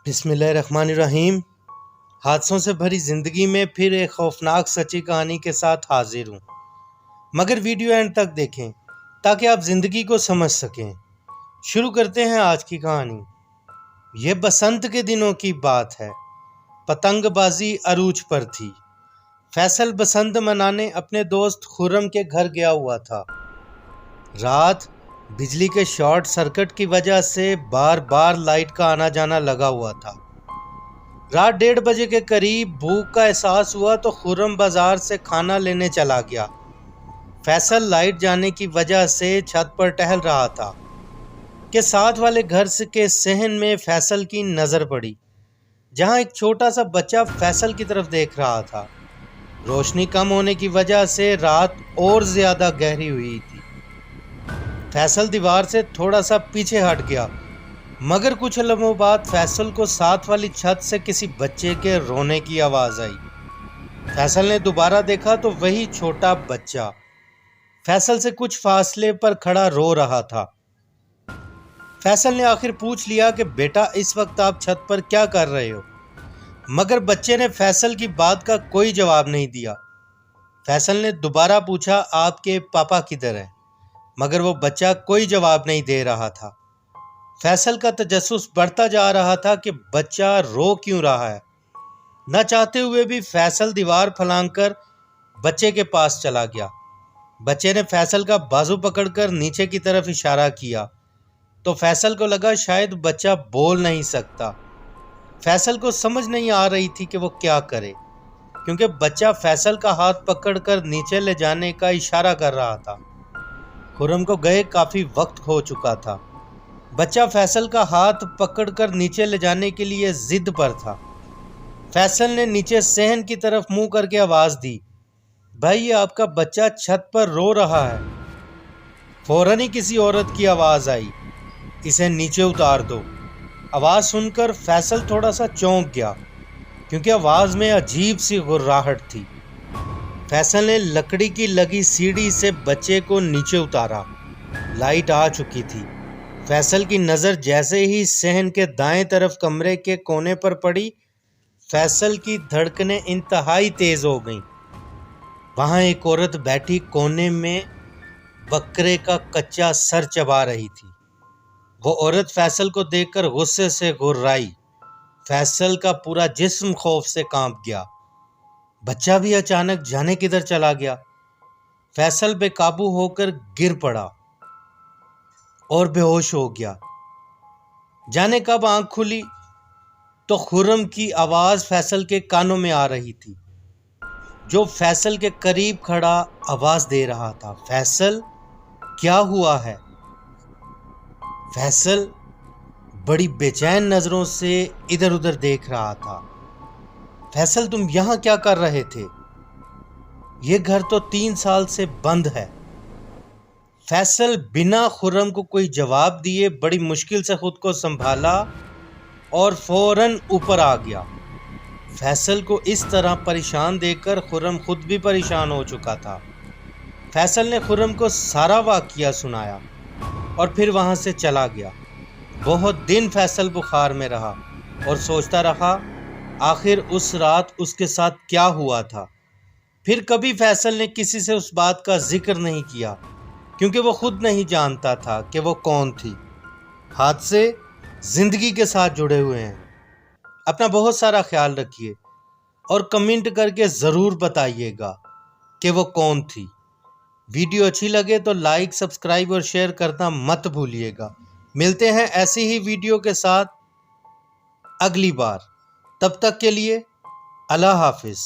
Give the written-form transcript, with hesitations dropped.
بسم اللہ الرحمن الرحیم۔ حادثوں سے بھری زندگی میں پھر ایک خوفناک سچی کہانی کے ساتھ حاضر ہوں، مگر ویڈیو اینڈ تک دیکھیں تاکہ آپ زندگی کو سمجھ سکیں۔ شروع کرتے ہیں آج کی کہانی۔ یہ بسنت کے دنوں کی بات ہے، پتنگ بازی عروج پر تھی۔ فیصل بسنت منانے اپنے دوست خرم کے گھر گیا ہوا تھا۔ رات بجلی کے شارٹ سرکٹ کی وجہ سے بار بار لائٹ کا آنا جانا لگا ہوا تھا۔ رات 1:30 بجے کے قریب بھوک کا احساس ہوا تو خرم بازار سے کھانا لینے چلا گیا۔ فیصل لائٹ جانے کی وجہ سے چھت پر ٹہل رہا تھا کہ ساتھ والے گھر کے صحن میں فیصل کی نظر پڑی، جہاں ایک چھوٹا سا بچہ فیصل کی طرف دیکھ رہا تھا۔ روشنی کم ہونے کی وجہ سے رات اور زیادہ گہری ہوئی تھی۔ فیصل دیوار سے تھوڑا سا پیچھے ہٹ گیا، مگر کچھ لمحوں بعد فیصل کو ساتھ والی چھت سے کسی بچے کے رونے کی آواز آئی۔ فیصل نے دوبارہ دیکھا تو وہی چھوٹا بچہ فیصل سے کچھ فاصلے پر کھڑا رو رہا تھا۔ فیصل نے آخر پوچھ لیا کہ بیٹا اس وقت آپ چھت پر کیا کر رہے ہو؟ مگر بچے نے فیصل کی بات کا کوئی جواب نہیں دیا۔ فیصل نے دوبارہ پوچھا آپ کے پاپا کدھر ہیں؟ مگر وہ بچہ کوئی جواب نہیں دے رہا تھا۔ فیصل کا تجسس بڑھتا جا رہا تھا کہ بچہ رو کیوں رہا ہے۔ نہ چاہتے ہوئے بھی فیصل دیوار پھلانگ کر بچے کے پاس چلا گیا۔ بچے نے فیصل کا بازو پکڑ کر نیچے کی طرف اشارہ کیا تو فیصل کو لگا شاید بچہ بول نہیں سکتا۔ فیصل کو سمجھ نہیں آ رہی تھی کہ وہ کیا کرے، کیونکہ بچہ فیصل کا ہاتھ پکڑ کر نیچے لے جانے کا اشارہ کر رہا تھا۔ خرم کو گئے کافی وقت ہو چکا تھا۔ بچہ فیصل کا ہاتھ پکڑ کر نیچے لے جانے کے لیے ضد پر تھا۔ فیصل نے نیچے صحن کی طرف منہ کر کے آواز دی، بھائی یہ آپ کا بچہ چھت پر رو رہا ہے۔ فوراً ہی کسی عورت کی آواز آئی، اسے نیچے اتار دو۔ آواز سن کر فیصل تھوڑا سا چونک گیا، کیونکہ آواز میں عجیب سی غراہٹ تھی۔ فیصل نے لکڑی کی لگی سیڑھی سے بچے کو نیچے اتارا۔ لائٹ آ چکی تھی۔ فیصل کی نظر جیسے ہی صحن کے دائیں طرف کمرے کے کونے پر پڑی، فیصل کی دھڑکنیں انتہائی تیز ہو گئیں۔ وہاں ایک عورت بیٹھی کونے میں بکرے کا کچا سر چبا رہی تھی۔ وہ عورت فیصل کو دیکھ کر غصے سے گھررائی۔ فیصل کا پورا جسم خوف سے کانپ گیا۔ بچہ بھی اچانک جانے کدھر چلا گیا۔ فیصل بے قابو ہو کر گر پڑا اور بے ہوش ہو گیا۔ جانے کب آنکھ کھلی تو خرم کی آواز فیصل کے کانوں میں آ رہی تھی، جو فیصل کے قریب کھڑا آواز دے رہا تھا، فیصل کیا ہوا ہے؟ فیصل بڑی بے چین نظروں سے ادھر ادھر دیکھ رہا تھا۔ فیصل تم یہاں کیا کر رہے تھے؟ یہ گھر تو 3 سال سے بند ہے۔ فیصل بنا خرم کو کوئی جواب دیے بڑی مشکل سے خود کو سنبھالا اور فوراً اوپر آ گیا۔ فیصل کو اس طرح پریشان دیکھ کر خرم خود بھی پریشان ہو چکا تھا۔ فیصل نے خرم کو سارا واقعہ سنایا اور پھر وہاں سے چلا گیا۔ بہت دن فیصل بخار میں رہا اور سوچتا رہا آخر اس رات اس کے ساتھ کیا ہوا تھا۔ پھر کبھی فیصل نے کسی سے اس بات کا ذکر نہیں کیا، کیونکہ وہ خود نہیں جانتا تھا کہ وہ کون تھی۔ حادثے زندگی کے ساتھ جڑے ہوئے ہیں۔ اپنا بہت سارا خیال رکھیے اور کمنٹ کر کے ضرور بتائیے گا کہ وہ کون تھی۔ ویڈیو اچھی لگے تو لائک، سبسکرائب اور شیئر کرنا مت بھولیے گا۔ ملتے ہیں ایسی ہی ویڈیو کے ساتھ اگلی بار۔ تب تک کے لیے اللہ حافظ۔